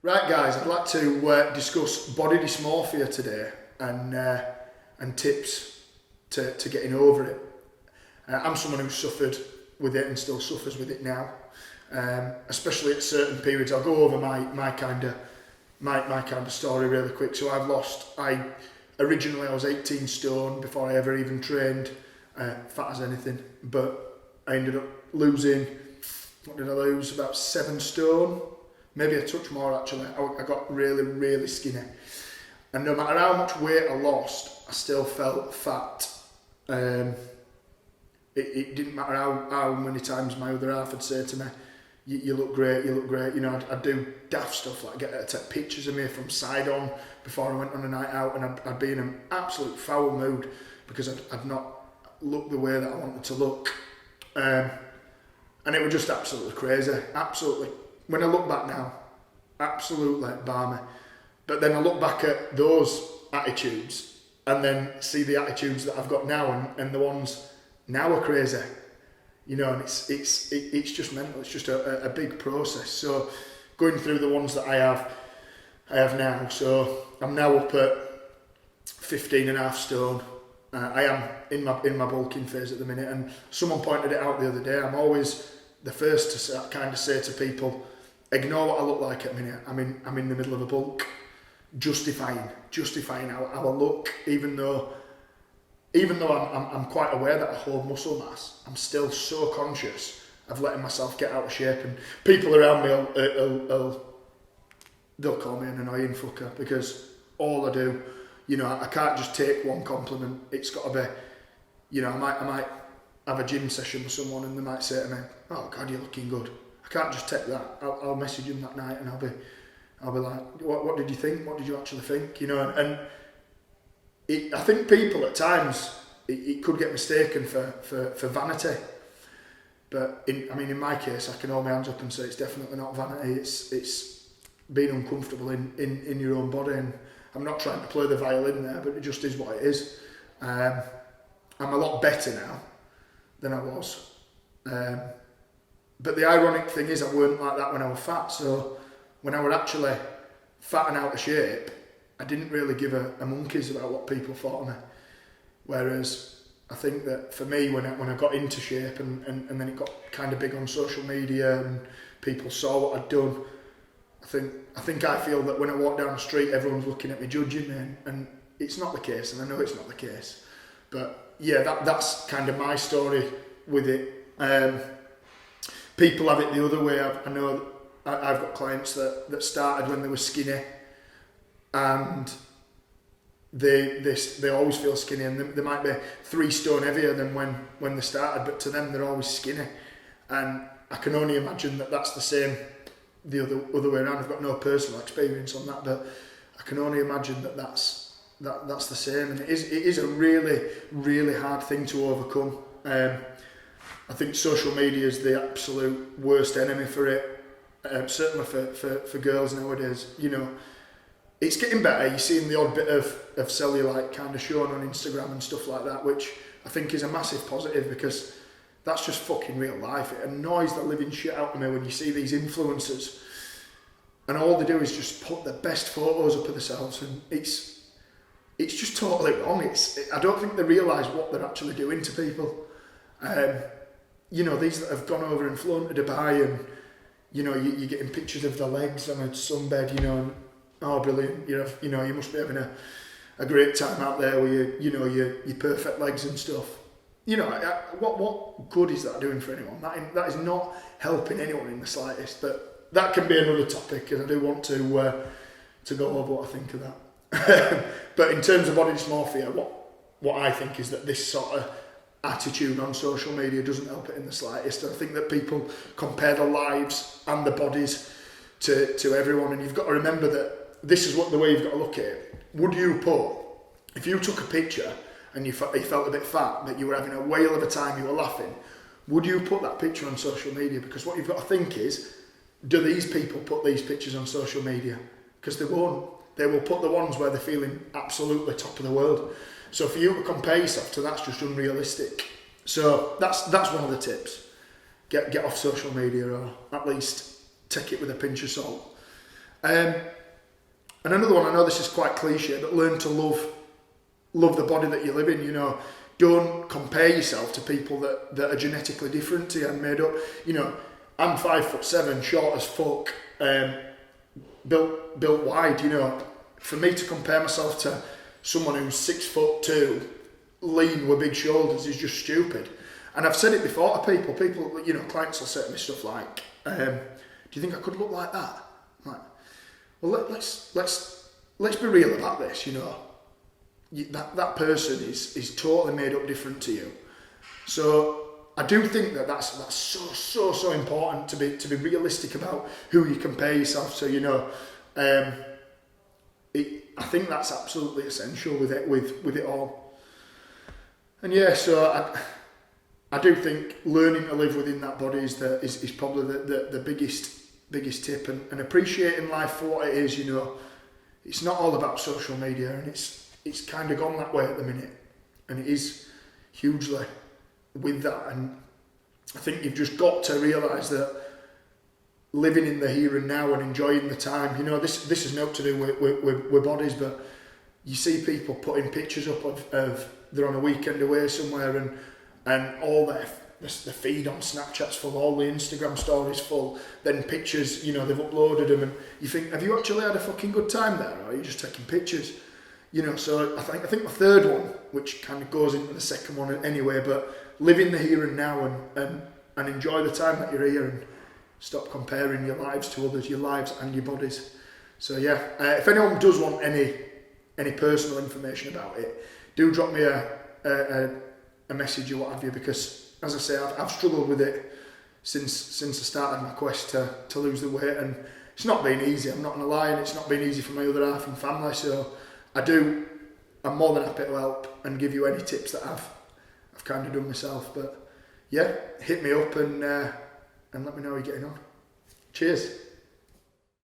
Right, guys, I'd like to discuss body dysmorphia today and tips to getting over it. I'm someone who's suffered with it and still suffers with it now, especially at certain periods. I'll go over my kind of story really quick. So originally I was 18 stone before I ever even trained, fat as anything, but I ended up losing, what did I lose? About 7 stone. Maybe a touch more actually. I got really, really skinny. And no matter how much weight I lost, I still felt fat. It didn't matter how many times my other half would say to me, you look great, you look great. You know, I'd do daft stuff like get her to take pictures of me from side on before I went on a night out, and I'd be in an absolute foul mood because I'd not looked the way that I wanted to look. And it was just absolutely crazy, absolutely. When I look back now, absolutely balmy. But then I look back at those attitudes and then see the attitudes that I've got now and the ones now are crazy. You know, and it's just mental. It's just a big process. So going through the ones that I have now. So I'm now up at 15.5 stone. I am in my bulking phase at the minute, and someone pointed it out the other day. I'm always the first to kind of say to people, ignore what I look like at the minute. I'm in the middle of a bulk, justifying how I look, even though I'm quite aware that I hold muscle mass. I'm still so conscious of letting myself get out of shape, and people around me they'll call me an annoying fucker because all I do, you know, I can't just take one compliment. It's got to be, you know, I might have a gym session with someone and they might say to me, "Oh God, you're looking good." I can't just take that. I'll message them that night and I'll be like, what did you think? What did you actually think? You know, and I think people at times it could get mistaken for vanity, but in my case, I can hold my hands up and say it's definitely not vanity. It's being uncomfortable in your own body, and I'm not trying to play the violin there, but it just is what it is. I'm a lot better now than I was. But the ironic thing is I weren't like that when I was fat, so when I were actually fat and out of shape, I didn't really give a monkey's about what people thought of me. Whereas I think that for me, when I got into shape and then it got kind of big on social media and people saw what I'd done, I feel that when I walk down the street, everyone's looking at me, judging me, and it's not the case, and I know it's not the case. But yeah, that's kind of my story with it. People have it the other way. I know I've got clients that started when they were skinny, and they always feel skinny, and they might be 3 stone heavier than when they started, but to them they're always skinny. And I can only imagine that that's the same the other way around. I've got no personal experience on that, but I can only imagine that's the same, and it is a really, really hard thing to overcome. I think social media is the absolute worst enemy for it, certainly for girls nowadays. You know, it's getting better. You're seeing the odd bit of cellulite kind of shown on Instagram and stuff like that, which I think is a massive positive because that's just fucking real life. It annoys the living shit out of me when you see these influencers and all they do is just put the best photos up of themselves, and it's just totally wrong. I don't think they realise what they're actually doing to people. You know, these that have gone over and flown to Dubai, and you know, you're getting pictures of their legs on a sunbed, you know, and oh brilliant, you know, you must be having a great time out there with your perfect legs and stuff. You know, what good is that doing for anyone? That is not helping anyone in the slightest. But that can be another topic, because I do want to go over what I think of that. But in terms of body dysmorphia, what I think is that this sort of attitude on social media doesn't help it in the slightest. I think that people compare their lives and their bodies to everyone, and you've got to remember that this is the way you've got to look at it. Would you if you took a picture and you felt a bit fat, but you were having a whale of a time, you were laughing, would you put that picture on social media? Because what you've got to think is, do these people put these pictures on social media? Because they won't. They will put the ones where they're feeling absolutely top of the world. So for you to compare yourself to that's just unrealistic. So that's one of the tips. Get off social media, or at least take it with a pinch of salt. And another one, I know this is quite cliche, but learn to love the body that you live in. You know, don't compare yourself to people that are genetically different to you and made up. You know, I'm 5'7", short as fuck, built wide. You know, for me to compare myself to someone who's 6'2", lean with big shoulders is just stupid. And I've said it before to people. People, you know, clients will say to me stuff like, "Do you think I could look like that?" I'm like, well, let's be real about this. You know, that person is totally made up different to you. So I do think that's so important to be realistic about who you compare yourself to. You know, I think that's absolutely essential with it all. And yeah, so I do think learning to live within that body is probably the biggest tip, and appreciating life for what it is. You know, it's not all about social media, and it's kind of gone that way at the minute, and it is hugely with that. And I think you've just got to realise that living in the here and now and enjoying the time. You know, this is not to do with bodies, but you see people putting pictures up of they're on a weekend away somewhere, and all the feed on Snapchat's full, all the Instagram stories full, then pictures, you know, they've uploaded them, and you think, have you actually had a fucking good time there, or are you just taking pictures? You know, so I think my third one, which kind of goes into the second one anyway, but live in the here and now and enjoy the time that you're here, and stop comparing your lives to others, your lives and your bodies. So yeah, if anyone does want any personal information about it, do drop me a message or what have you, because as I say, I've struggled with it since I started my quest to lose the weight, and it's not been easy. I'm not gonna lie, and it's not been easy for my other half and family. So I'm more than happy to help and give you any tips that I've kind of done myself. But yeah, hit me up and let me know how you're getting on. Cheers.